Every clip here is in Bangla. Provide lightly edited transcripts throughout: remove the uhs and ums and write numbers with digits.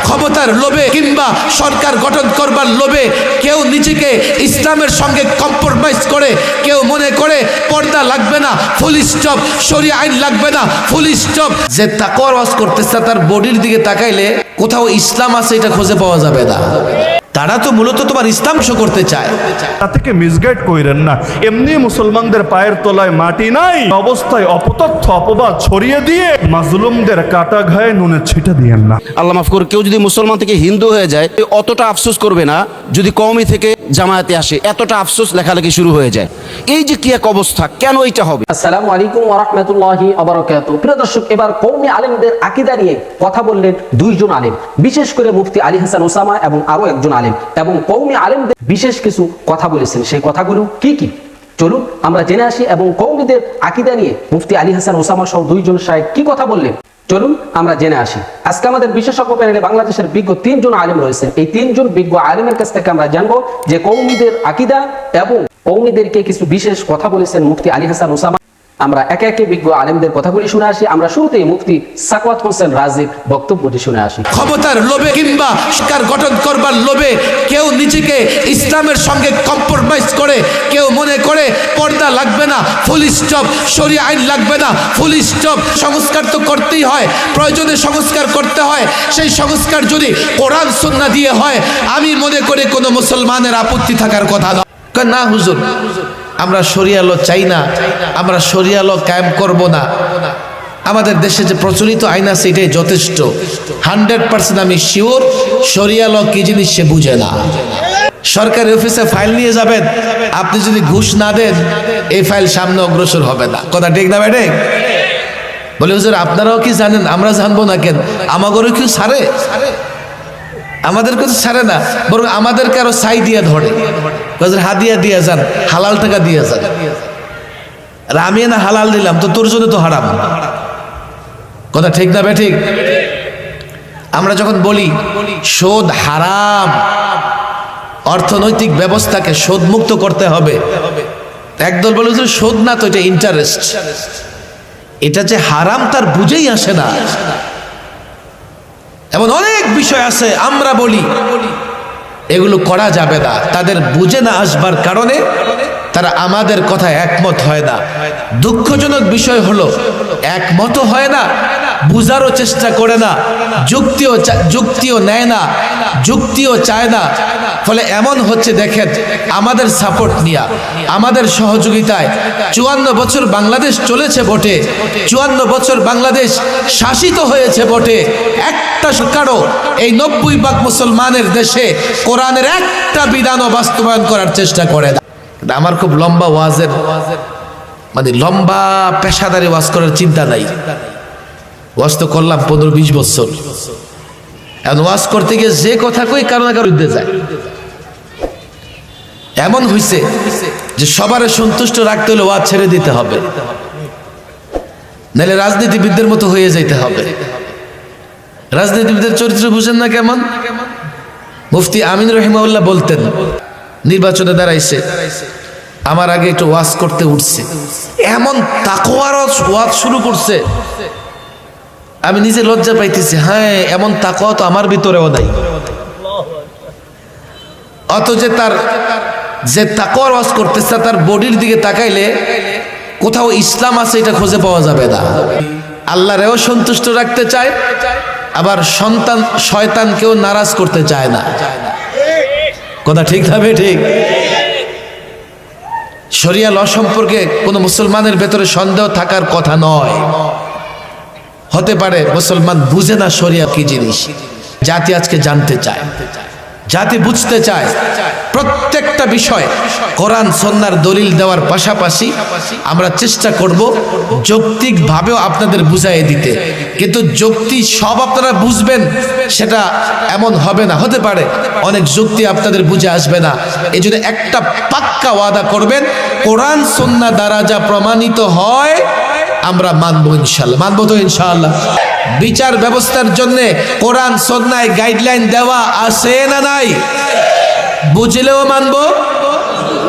ক্ষমতার লোভে কিংবা সরকার গঠন করবার লোভে কেউ নিজেকে ইসলামের সঙ্গে কম্প্রোমাইজ করে, কেউ মনে করে পর্দা লাগবে না, ফুল স্টপ, শরিয়া আইন লাগবে না, ফুল স্টপ। যে তাকওয়ার ওয়াজ করতেছে তার বডির দিকে তাকাইলে কোথাও ইসলাম আছে এটা খুঁজে পাওয়া যাবে না। তারা তো মূলত তোমার ইসলাম শো করতে চায়। তাদেরকে মিসগাইড কইরেন না। এমনি মুসলমানদের পায়ের তলায় মাটি নাই অবস্থায় অপতথ্য অপবাদ ছড়িয়ে দিয়ে মাজলুমদের কাটা ঘায়ে নুনের ছিটা দিয়েন না। আল্লাহ মাফ করে, কেউ যদি মুসলমান থেকে হিন্দু হয়ে যায় অতটা আফসোস করবে না যদি কওমি থেকে জামায়াতে আসে, এতটা আফসোস লেখালেখি শুরু হয়ে যায়। এই যে কি এক অবস্থা, কেন এইটা হবে? আসসালামু আলাইকুম ওয়া রাহমাতুল্লাহি ওয়া বারাকাতুহু। প্রিয় দর্শক, এবার কওমি আলেমদের আকীদা নিয়ে কথা বললেন দুইজন আলেম, বিশেষ করে মুফতি আলী হাসান ওসামা এবং আরো একজন আলেম, এবং কওমি আলেমদের বিশেষ কিছু কথা বলেছেন। সেই কথাগুলো কি কি চলুন আমরা জেনে আসি, এবং কওমিদের আকীদা নিয়ে মুফতি আলী হাসান ওসামা সহ দুইজন শায়েখ কি কথা বললেন চলুন আমরা জেনে আসি। আজকে আমাদের বিশেষজ্ঞ প্যানেলে বাংলাদেশের বিজ্ঞ তিনজন আলেম রয়েছেন। এই তিনজন বিজ্ঞ আলেমের কাছ থেকে আমরা জানবো যে কওমিদের আকীদা এবং কওমিদেরকে কিছু বিশেষ কথা বলেছেন মুফতি আলী হাসান ওসামা। আমরা একে একে বিজ্ঞ আলেমদের কথাগুলি শুনে আসি। আমরা শুরুতেই মুফতি সাকওয়াত হোসেন রাজির বক্তব্যটি শুনে আসি। ক্ষমতার লোভে কিংবা সরকার গঠন করবার লোভে কেউ নিজেকে ইসলামের সঙ্গে কম্প্রোমাইজ করে, কেউ মনে করে পর্দা লাগবে না, ফুল স্টপ, শরিয়া আইন লাগবে না, ফুল স্টপ। সংস্কার তো করতেই হয়, প্রয়োজনে সংস্কার করতে হয়। সেই সংস্কার যদি কোরআন সুন্নাহ দিয়ে হয়, আমি মনে করি কোনো মুসলমানের আপত্তি থাকার কথা নয়। না হুজুর, আমরা শরিয়া ল চাই না, আমরা শরিয়া ল কায়েম করব না। আমাদের দেশে যে প্রচলিত আইন আছে এটাই যথেষ্ট। 100% আমি শিওর শরিয়া ল কি জিনিস সে বুঝে না। সরকারি অফিসে ফাইল নিয়ে যাবেন, আপনি যদি ঘুষ না দেন এই ফাইল সামনে অগ্রসর হবে না। কথা ঠিক না বেটে? বলে হুজুর আপনারাও কি জানেন? আমরা জানবো না কেন? আমাদেরও কি ছাড়ে? আমাদেরকে তো ছাড়ে না, বরং আমাদেরকে আরো ছাই দিয়ে ধরে। হাদিয়া দিয়ে যান, হালাল টাকা দিয়ে যান। আর আমি না হালাল দিলাম তো তোর জন্য তো হারাম। কথা ঠিক না বেঠিক? আমরা যখন বলি সুদ হারাম, অর্থনৈতিক ব্যবস্থাকে সুদ মুক্ত করতে হবে, একদল বলে যে সুদ না তো এটা ইন্টারেস্ট। এটা যে হারাম তার বুঝেই আসে না। এমন অনেক বিষয় আছে আমরা বলি এগুলো করা যাবে না, তাদের বুঝে না আসবার কারণে তারা আমাদের কথায় একমত হয় না। দুঃখজনক বিষয় হলো একমত হয় না, বুঝারও চেষ্টা করে না, যুক্তিও নেয় না, যুক্তিও চায় না। ফলে এমন হচ্ছে, দেখেন আমাদের সাপোর্ট নিয়ে, আমাদের সহযোগিতায় 54 বছর বাংলাদেশ চলেছে বটে, 54 বছর বাংলাদেশ শাসিত হয়েছে বটে, একটা সরকারও এই 90% মুসলমানের দেশে কোরআনের একটা বিধানও বাস্তবায়ন করার চেষ্টা করে না। আমার খুব লম্বা ওয়াজের মানে লম্বা পেশাদারি ওয়াজ করার চিন্তা নাই। ওয়াজ তো করলাম 15-20 বছর। এখন ওয়াজ করতে গিয়ে যে কথা কই কারো না কারো বিরুদ্ধে যায়। এমন হইছে যে সবার সন্তুষ্ট রাখতে হলে ওয়াজ ছেড়ে দিতে হবে, নাহলে রাজনীতিবিদদের মতো হয়ে যাইতে হবে। রাজনীতিবিদদের চরিত্র বুঝেন না কেমন? মুফতি আমিন রহিমাউল্লাহ বলতেন, নির্বাচনে দাঁড়াইছে, আমার আগে একটু ওয়াজ করতে উঠছে, এমন তাকওয়ার ওয়াজ শুরু করছে, আমি নিজে লজ্জা পাইতেছি। হ্যাঁ, এমন তাকওয়া তো আমার ভিতরেও নাই। অথচ তার যে তাকওয়ার ওয়াজ করতেছে তার বডির দিকে তাকাইলে কোথাও ইসলাম আছে এটা খুঁজে পাওয়া যাবে না। আল্লাহরেও সন্তুষ্ট রাখতে চায়, আবার শয়তানকেও নারাজ করতে চায় না। কথা ঠিক হবে? ঠিক। শরিয়া ল সম্পর্কে কোনো মুসলমানের ভেতরে সন্দেহ থাকার কথা নয়। হতে পারে মুসলমান বুঝে না শরিয়া কি জিনিস। জাতি আজকে জানতে চায়, জাতি বুঝতে চায়। প্রত্যেকটা বিষয় কোরআন সুন্নাহর দলিল দেওয়ার পাশাপাশি আমরা চেষ্টা করব যৌক্তিকভাবেও আপনাদের বুঝাইয়ে দিতে। কিন্তু যুক্তি সব আপনারা বুঝবেন সেটা এমন হবে না। হতে পারে অনেক যুক্তি আপনাদের বুঝে আসবে না। এই জন্য একটা পাক্কা ওয়াদা করবেন, কোরআন সুন্নাহ দ্বারা যা প্রমাণিত হয় আমরা মানবো ইনশাআল্লাহ। মানবো তো ইনশাআল্লাহ? বিচার ব্যবস্থার জন্য কোরআন সুন্নাহয় গাইডলাইন দেওয়া আছে না নাই? বুঝলেও মানবো?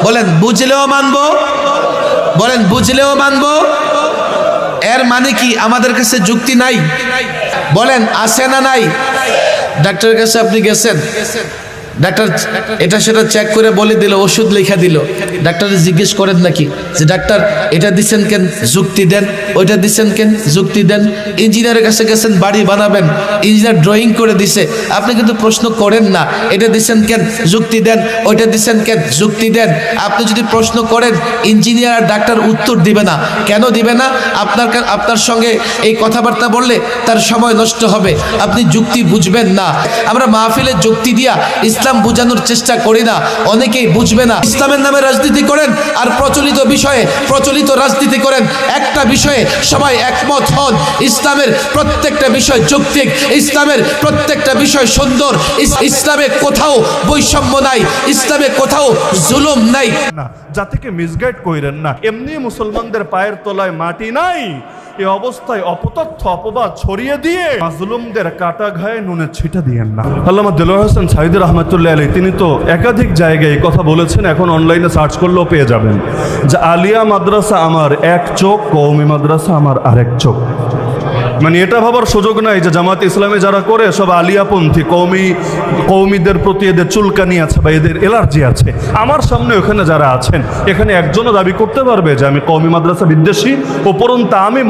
বলেন বুঝলেও মানবো? বলেন বুঝলেও মানবো? এর মানে কি আমাদের কাছে যুক্তি নাই? বলেন আছে না নাই? ডাক্তারের কাছে আপনি গেছেন, ডাক্তার এটা সেটা চেক করে বলে দিল, ওষুধ লেখা দিল, ডাক্তার জিজ্ঞেস করেন নাকি যে ডাক্তার এটা দিচ্ছেন কেন, যুক্তি দেন, ওইটা দিচ্ছেন কেন, যুক্তি দেন। ইঞ্জিনিয়ারের কাছে গেছেন, বাড়ি বানাবেন, ইঞ্জিনিয়ার ড্রয়িং করে দিছে, আপনি কিন্তু প্রশ্ন করেন না এটা দিচ্ছেন কেন, যুক্তি দেন, ওইটা দিচ্ছেন কেন, যুক্তি দেন। আপনি যদি প্রশ্ন করেন, ইঞ্জিনিয়ার আর ডাক্তার উত্তর দিবে না। কেন দিবে না? আপনার সঙ্গে এই কথাবার্তা বললে তার সময় নষ্ট হবে, আপনি যুক্তি বুঝবেন না। আমরা মাহফিলে যুক্তি দিয়া ইসলাম বোঝানোর চেষ্টা করি না, অনেকেই বুঝবে না। ইসলামের নামে রাজনীতি করেন আর প্রচলিত বিষয়ে প্রচলিত রাজনীতি করেন। একটা বিষয়ে সবাই একমত হন, ইসলামের প্রত্যেকটা বিষয় যৌক্তিক, ইসলামের প্রত্যেকটা বিষয় সুন্দর, ইসলামে কোথাও বৈষম্য নাই, ইসলামে কোথাও জুলুম নাই। না, জাতিকে মিসগাইড কইরেন না। এমনি মুসলমানদের পায়ের তলায় মাটি নাই, এই অবস্থায় অপতথ্য অপবাদ ছড়িয়ে দিয়ে মাজলুমদের কাটা ঘায়ে নুনে ছিটা দিয়েন না। আল্লামা দেলোয়ার হোসেন সাঈদী রাহমাতুল্লাহ আলাইহি তিনি তো একাধিক জায়গায় এই কথা বলেছেন, এখন অনলাইনে সার্চ করলেও পেয়ে যাবেন যে আলিয়া মাদ্রাসা আমার এক চোখ, কওমি মাদ্রাসা আমার আরেক চোখ। মানে এটা ভাবার সুযোগ নাই যে জামাত ইসলামে যারা করে সব আলিয়াপন্থী, কৌমিদের প্রতি এদের চুলকানি আছে বা এদের এলার্জি আছে। আমার সামনে ওখানে যারা আছেন, এখানে একজনও দাবি করতে পারবে যে আমি কওমি মাদ্রাসা বিদ্বেষী। উপরন্তু আমি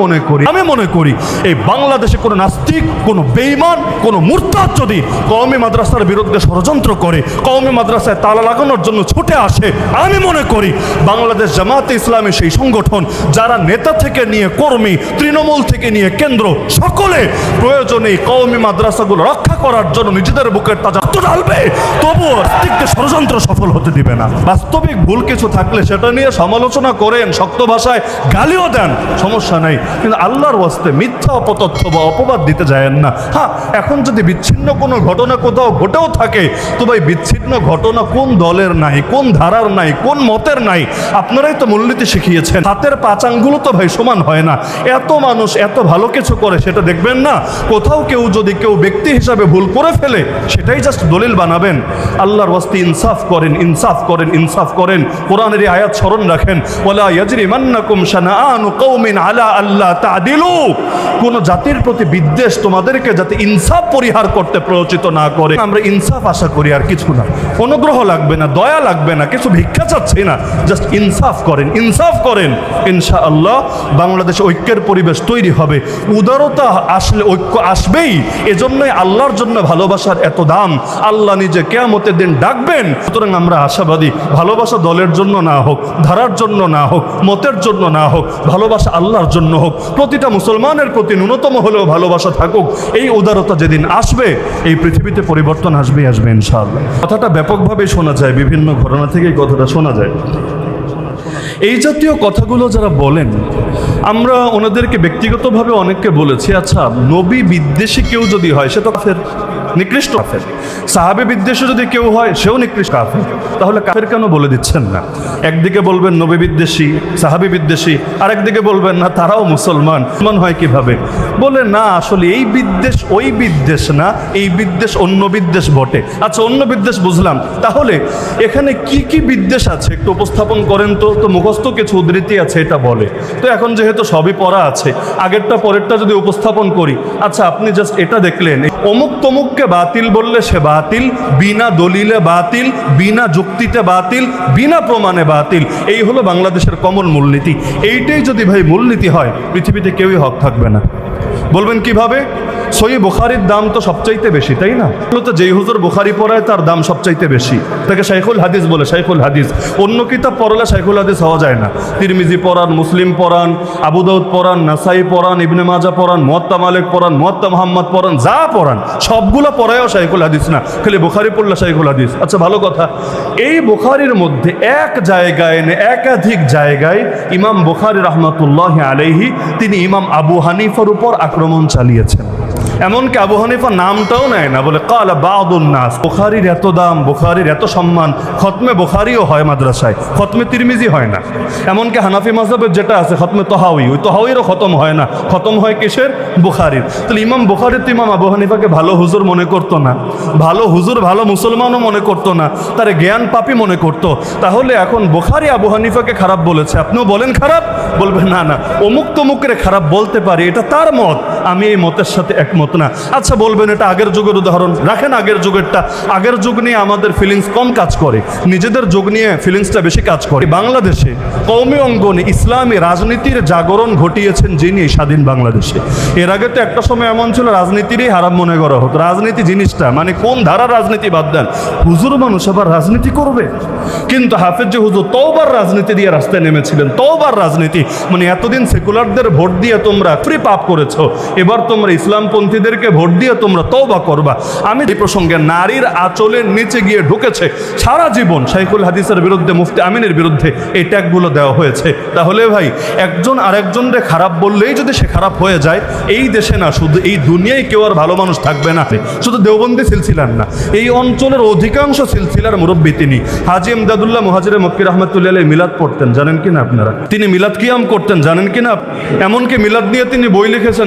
মনে করি এই বাংলাদেশে কোনো নাস্তিক, কোনো বেঈমান, কোনো মুরতাদ যদি কওমি মাদ্রাসার বিরুদ্ধে ষড়যন্ত্র করে, কওমি মাদ্রাসায় তালা লাগানোর জন্য ছুটে আসে, আমি মনে করি বাংলাদেশ জামাতে ইসলামী সেই সংগঠন যারা নেতা থেকে নিয়ে কর্মী, তৃণমূল থেকে নিয়ে কেন্দ্র, সকলে প্রয়োজনে কওমি মাদ্রাসাগুলো রক্ষা করার জন্য নিজেদের বুকের তাজা রক্ত ঢালবে, তবুও নাস্তিকদের ষড়যন্ত্র সফল হতে দিবে না। বাস্তবিক ভুল কিছু থাকলে সেটা নিয়ে সমালোচনা করেন, শক্ত ভাষায় গালিও দেন, সমস্যা নাই, কিন্তু আল্লাহর ওয়াস্তে মিথ্যা অপতথ্য বা অপবাদ দিতে যায়েন না। হ্যাঁ, এখন যদি বিচ্ছিন্ন কোনো ঘটনা কোথাও ঘটেও থাকে, তো ভাই বিচ্ছিন্ন ঘটনা কোন দলের নাই, কোন ধারার নাই, কোন মতের নাই, আপনারাই তো মূলনীতি শিখিয়েছেন। হাতের পাঁচ আঙ্গুলও তো ভাই সমান হয় না। এত মানুষ এত ভালো কিছু করে সেটা দেখবেন না। কোথাও যদি কেউ ব্যক্তি হিসাবে ভুল করে ফেলে সেটাই জাস্ট দলিল বানাবেন। আল্লাহর ওয়াস্তে ইনসাফ করেন, ইনসাফ করেন, ইনসাফ করেন। কোরআনের এই আয়াত স্মরণ রাখেন, ওয়ালা ইয়াজরিমান্নাকুম শানাআনু কওমিন আলা আল্লা তা'দিলু। কোন জাতির প্রতি বিদ্বেষ তোমাদেরকে যাতে ইনসাফ পরিহার করতে প্ররোচিত না করে। আমরা ইনসাফ আশা করি, আর কিছু না। অনুগ্রহ লাগবে না, দয়া লাগবে না, কিছু ভিক্ষা চাচ্ছি না, জাস্ট ইনসাফ করেন, ইনসাফ করেন। ইনশাআল্লাহ বাংলাদেশে ঐক্যের পরিবেশ তৈরি হবে। উদারতা আসলে ঐক্য আসবেই। এজন্যই আল্লাহর জন্য ভালোবাসার এত দাম। আল্লাহ নিজে কিয়ামতের দিন ডাকবেন। সুতরাং আমরা আশাবাদী, ভালোবাসা দলের জন্য না হোক, ধারার জন্য না হোক, মতের জন্য না হোক, ভালোবাসা আল্লাহর জন্য হোক। প্রতিটা মুসলমানের প্রতি ন্যূনতম হলেও ভালোবাসা থাকুক। এই উদারতা যেদিন আসবে, এই পৃথিবীতে পরিবর্তন আসবে ইনশাআল্লাহ। কথাটা ব্যাপকভাবে শোনা যায়, বিভিন্ন ঘটনা থেকে এই কথাটা শোনা যায়। এই জাতীয় কথাগুলো যারা বলেন, আমরা ওনাদেরকে ব্যক্তিগতভাবে অনেককে বলেছি, আচ্ছা নবী বিদ্বেষী কেউ যদি হয় সে তো কাফের, নিকৃষ্ট কাফের। সাহাবী বিদ্বেষী যদি কেউ হয় সেও নিকৃষ্ট কাফের। তাহলে কাফের কেন বলে দিচ্ছেন না? একদিকে বলবেন নবী বিদ্বেষী, সাহাবী বিদ্বেষী, আর একদিকে বলবেন না তারাও মুসলমান। মুসলমান হয় কিভাবে? বলে না, আসলে এই বিদ্বেষ ওই বিদ্বেষ না, এই বিদ্বেষ অন্য বিদ্বেষ বটে। আচ্ছা অন্য বিদ্বেষ বুঝলাম, তাহলে এখানে কি কি বিদ্বেষ আছে একটু উপস্থাপন করেন তো। তো মুখস্থ কিছু উদ্ধৃতি আছে এটা বলে, তো এখন যেহেতু সবই পড়া আছে, আগেরটা পরেরটা যদি উপস্থাপন করি। আচ্ছা আপনি জাস্ট এটা দেখলেন, অমুক তমুককে বাতিল বললে সে বাতিল, বিনা দলিলে বাতিল, বিনা যুক্তিতে বাতিল, বিনা প্রমাণে বাতিল। এই হলো বাংলাদেশের কমন মূলনীতি। এইটাই যদি ভাই মূলনীতি হয়, পৃথিবীতে কেউই হক থাকবে না। বলবেন কিভাবে? সহি বুখারীর দাম তো সবচাইতে বেশি, তাই না? তো যেই হুজুর বুখারী পড়ায় তার দাম সবচাইতে বেশি, তাকে শাইখুল হাদিস বলে। শাইখুল হাদিস, অন্য কিতাব পড়লে শাইখুল হাদিস হওয়া যায় না। তিরমিজি পড়ান, মুসলিম পড়ান, আবু দাউদ পড়ান, নাসাই পড়ান, ইবনে মাজা পড়ান, মুয়াত্তা মালিক পড়ান, মুয়াত্তা মুহাম্মদ পড়ান, যা পড়ান সবগুলো পড়ায়ও শাইখুল হাদিস না, খালি বুখারী পড়লে শাইখুল হাদিস। আচ্ছা ভালো কথা, এই বুখারীর মধ্যে এক জায়গায় একাধিক জায়গায় ইমাম বুখারী রাহমাতুল্লাহি আলাইহি তিনি ইমাম আবু হানিফার উপর আক্রমণ চালিয়েছেন। এমনকি আবু হানিফা নামটাও নেয় না, বলে কালা বাদুন নাস। বুখারীর এত দাম, বুখারীর এত সম্মান, খতমে বুখারীও হয় মাদ্রাসায়, খতমে তিরমিজি হয় না। এমনকি হানাফি মাযহাবের যেটা আছে খতমে তহাউই, ওই তহাউইরও খতম হয় না, খতম হয় কিসের? বুখারীর। তাহলে ইমাম বুখারী তো ইমাম আবু হানিফাকে ভালো হুজুর মনে করতো না, ভালো হুজুর ভালো মুসলমানও মনে করতো না, তারে জ্ঞান পাপী মনে করতো। তাহলে এখন বুখারী আবু হানিফাকে খারাপ বলেছে, আপনিও বলেন খারাপ? বলবেন না না, অমুক তমুকরে খারাপ বলতে পারি, এটা তার মত, আমি এই মতের সাথে একমত হতো না। আচ্ছা বলবেন এটা আগের যুগের উদাহরণ, রাখেন আগের যুগেরটা। আগের যুগ নিয়ে আমাদের ফিলিংস কম কাজ করে, নিজেদের যুগ নিয়ে ফিলিংসটা বেশি কাজ করে। বাংলাদেশে কওমি অঙ্গনে ইসলামী রাজনীতির জাগরণ ঘটিয়েছেন যিনি স্বাধীন বাংলাদেশে। এর আগে তো একটা সময় এমন ছিল রাজনীতিরই হারাম মনে করা হতো। রাজনীতি জিনিসটা মানে কোন ধারার রাজনীতি বাদ দেন, হুজুর মানুষ আবার রাজনীতি করবে। কিন্তু হাফেজ যে হুজুর তওবার রাজনীতি দিয়ে রাস্তায় নেমেছিলেন। তওবার রাজনীতি মানে এতদিন সেকুলারদের ভোট দিয়ে তোমরা ফ্রি পাপ করেছো, এবার তোমরা ইসলামপন্থীদেরকে ভোট দিয়ে তোমরা তওবা করবা। আমি এই প্রসঙ্গে নারীর আঁচলের নিচে গিয়ে ঢুকেছে সারা জীবন শাইখুল হাদিসের বিরুদ্ধে, মুফতি আমিনের বিরুদ্ধে এই ট্যাগগুলো দেওয়া হয়েছে। তাহলে ভাই একজন আরেকজনকে খারাপ বললেই যদি সে খারাপ হয়ে যায়, এই দেশে না শুধু এই দুনিয়ায় কেউ আর ভালো মানুষ থাকবে না। শুধু দেওবন্দি সিলসিলার না, এই অঞ্চলের অধিকাংশ সিলসিলার মুরব্বী তিনি হাজী ইমদাদুল্লাহ মুহাজিরে মক্কি রাহমাতুল্লাহ আলাইহি মিলাদ পড়তেন, জানেন কিনা আপনারা? তিনি মিলাদ কিয়াম করতেন, জানেন কিনা? এমনকি মিলাদ নিয়ে তিনি বই লিখেছেন।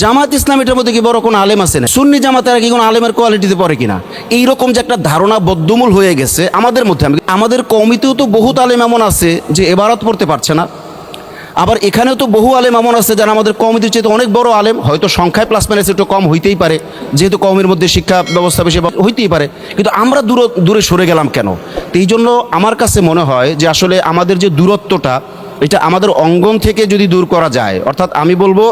জামাত ইসলাম এটার মধ্যে কি বড় কোনো আলেম আছে না? সুন্নি জামাতের কি কোনো আলেমের কোয়ালিটিতে পড়ে কিনা? এইরকম যে একটা ধারণা বদ্ধমূল হয়ে গেছে আমাদের মধ্যে। আমাদের কওমিতেও তো বহুত আলেম এমন আছে যে ইবারত পড়তে পারছে না। আবার এখানেও তো বহু আলেম এমন আছে যারা আমাদের কওমিদের চেয়ে অনেক বড় আলেম, হয়তো সংখ্যায় প্লাস মাইনাস একটু কম হইতেই পারে, যেহেতু কওমের মধ্যে শিক্ষা ব্যবস্থা বেশি হইতেই পারে। কিন্তু আমরা দূরে সরে গেলাম কেন? তো এই জন্য আমার কাছে মনে হয় যে আসলে আমাদের যে দূরত্বটা, এটা আমাদের অঙ্গন থেকে যদি দূর করা যায়, অর্থাৎ আমি বলবো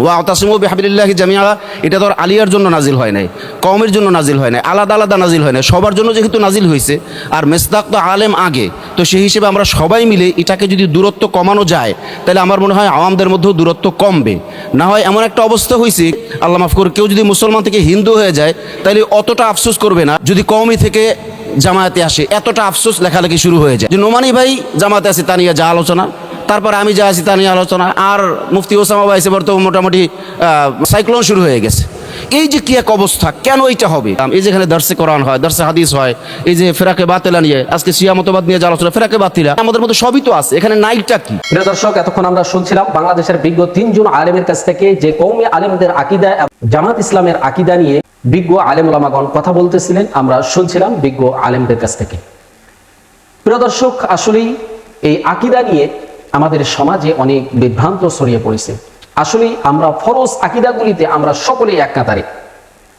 ওয়াতাসিমু বিহাবিলিল্লাহি জামিআ, এটা তো আর আলিয়ার জন্য নাজিল হয় নাই, কওমের জন্য নাজিল হয় নাই, আলাদা আলাদা নাজিল হয় নাই, সবার জন্য যেহেতু নাজিল হয়েছে। আর মেসদাক তো আলেম আগে, তো সেই হিসেবে আমরা সবাই মিলে এটাকে যদি দূরত্ব কমানো যায়, তাহলে আমার মনে হয় আওয়ামদের মধ্যেও দূরত্ব কমবে। না হয় এমন একটা অবস্থা হয়েছে, আল্লাহ মাফ করে, কেউ যদি মুসলমান থেকে হিন্দু হয়ে যায়, তাহলে অতটা আফসোস করবে না যদি কওমি থেকে জামায়াতে আসে। এতটা আফসোস লেখালেখি শুরু হয়ে যায় যে নোমানি ভাই জামাতে আসে তা নিয়ে যা আলোচনা, তারপর আমি যা আছি তা নিয়ে আলোচনা, আর মুফতি ওসামা ভাই এসে তো মোটামুটি সাইক্লোন শুরু হয়ে গেছে। এই যে কি এক অবস্থা, কেন এইটা হবে? এই যেখানে দর্শে কোরআন হয়, দর্শে হাদিস হয়, এই যে ফেরাকে বাতিলা নিয়ে আজকে শিয়া মতবাদ নিয়ে যে আলোচনা, ফেরাকে বাতিলা আমাদের মধ্যে সবই তো আছে, এখানে নাইটটা কি? প্রিয় দর্শক, এতক্ষণ আমরা শুনছিলাম বাংলাদেশের বিজ্ঞ 3 জন আলেমের কাছ থেকে যে কওমি আলেমদের আকীদা, জামাত ইসলামের আকীদা নিয়ে বিজ্ঞ আলেম ওলামাগণ কথা বলতেছিলেন। আমরা শুনছিলাম বিজ্ঞ আলেমদের কাছ থেকে। প্রিয় দর্শক, আসলেই এই আকীদা নিয়ে আমাদের সমাজে অনেক বিভ্রান্ত ছড়িয়ে পড়েছে। আসলে আমরা ফরজ আকীদাগুলিতে আমরা সকলেই এক কাতারে,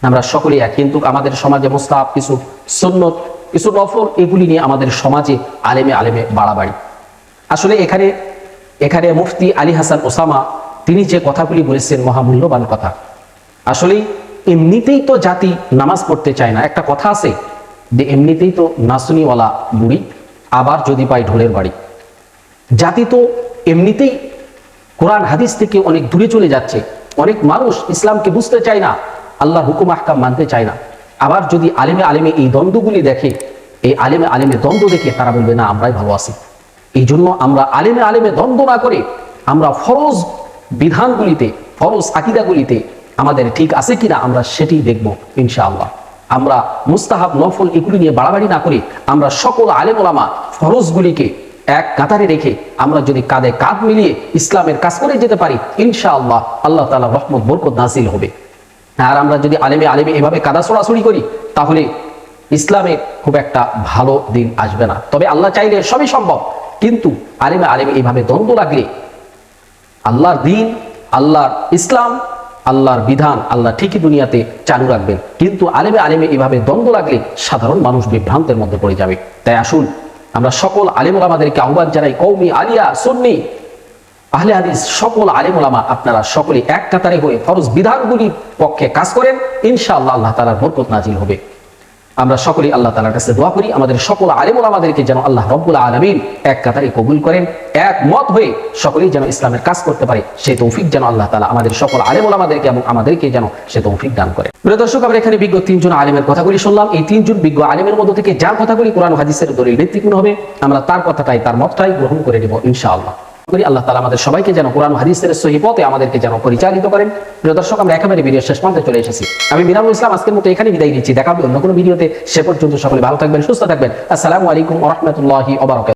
আমরা সকলেই এক, কিন্তু আমাদের সমাজে মুস্তাহাব কিছু, সুন্নত কিছু, নফল, এগুলি নিয়ে আমাদের সমাজে আলেমে বাড়াবাড়ি। আসলে এখানে মুফতি আলী হাসান ওসামা তিনি যে কথাগুলি বলেছেন মহামূল্যবান কথা। আসলে এমনিতেই তো জাতি নামাজ পড়তে চায় না। একটা কথা আছে যে এমনিতেই তো নাচনিওয়ালা বুড়ি, আবার যদি পায় ঢোলের বাড়ি। জাতি তো এমনিতেই কোরআন হাদিস থেকে অনেক দূরে চলে যাচ্ছে। অনেক মানুষ ইসলামকে বুঝতে চায় না, আল্লাহর হুকুম আহকাম মানতে চায় না। আবার যদি আলেমে এই দ্বন্দ্বগুলি দেখে, এই আলেমে দ্বন্দ্ব দেখে তারা বলবে না আমরাই ভালো আছি। এই জন্য আমরা আলেমে দ্বন্দ্ব না করে আমরা ফরজ বিধানগুলিতে, ফরজ আকীদাগুলিতে আমাদের ঠিক আছে কিনা আমরা সেটি দেখব ইনশাআল্লাহ। আমরা মুস্তাহাব নফল এগুলি নিয়ে বাড়াবাড়ি না করে আমরা সকল আলেম ওলামা ফরজগুলিকে এক কাতারে রেখে আমরা যদি কাঁধে কাঁধ মিলিয়ে ইসলামের কাজ করে যেতে পারি, ইনশাআল্লাহ আল্লাহ তাআলা রহমত বরকত নাজিল হবে। আর আমরা যদি আলেমে এভাবে কাদা ছোড়াছড়ি করি, তাহলে ইসলামে খুব একটা ভালো দিন আসবে না। তবে আল্লাহ চাইলে সবই সম্ভব, কিন্তু আলেমে এইভাবে দ্বন্দ্ব লাগলে আল্লাহর দিন, আল্লাহর ইসলাম, আল্লাহর বিধান আল্লাহ ঠিকই দুনিয়াতে চালু রাখবেন, কিন্তু আলেমে এইভাবে দ্বন্দ্ব লাগলে সাধারণ মানুষ বিভ্রান্তের মধ্যে পড়ে যাবে। তাই আসুন আমরা সকল আলেম ওলামাদেরকে আহ্বান জানাই, কওমি, আলিয়া, সুন্নি, আহলে হাদিস সকল আলেম ওলামা আপনারা সকলে এক কাতারে হয়ে ফরজ বিধানগুলির পক্ষে কাজ করেন, ইনশাআল্লাহ আল্লাহ তাআলার বরকত নাজিল হবে। আমরা সকলেই আল্লাহ তাআলার কাছে দোয়া করি আমাদের সকল আলেম ওলামাদেরকে যেন আল্লাহ রব্বুল আলামিন এক কাতারে কবুল করেন, একমত হয়ে সকলেই যেন ইসলামের কাজ করতে পারে, সেই তৌফিক যেন আল্লাহ তাআলা আমাদের সকল আলেম ওলামাদেরকে এবং আমাদেরকে যেন সে তৌফিক দান করে। প্রিয় দর্শক, আমরা এখানে বিজ্ঞ 3 জন আলেমের কথাগুলি শুনলাম। এই 3 জন বিজ্ঞ আলেমের মধ্য থেকে যার কথাগুলি কোরআন ও হাদিসের দলিল ভিত্তিক হবে, আমরা তার কথাটাই, তার মতটাই গ্রহণ করে নেব ইনশাআল্লাহ। আল্লাহ তাআলা আমাদের সবাইকে যেন কোরআন ও হাদিসের সহিহ পথে আমাদেরকে যেন পরিচালিত করেন। প্রিয় দর্শক, আমরা একেবারে ভিডিও শেষ পর্যন্ত চলে এসেছি। আমি মিনারুল ইসলাম আজকের মতো এখানে বিদায় নিচ্ছি। দেখা হবে অন্য কোনো ভিডিওতে। সে পর্যন্ত সকলে ভালো থাকবেন, সুস্থ থাকবেন। আসসালামু আলাইকুম ওয়া রাহমাতুল্লাহি ওয়া বারাকাতুহু।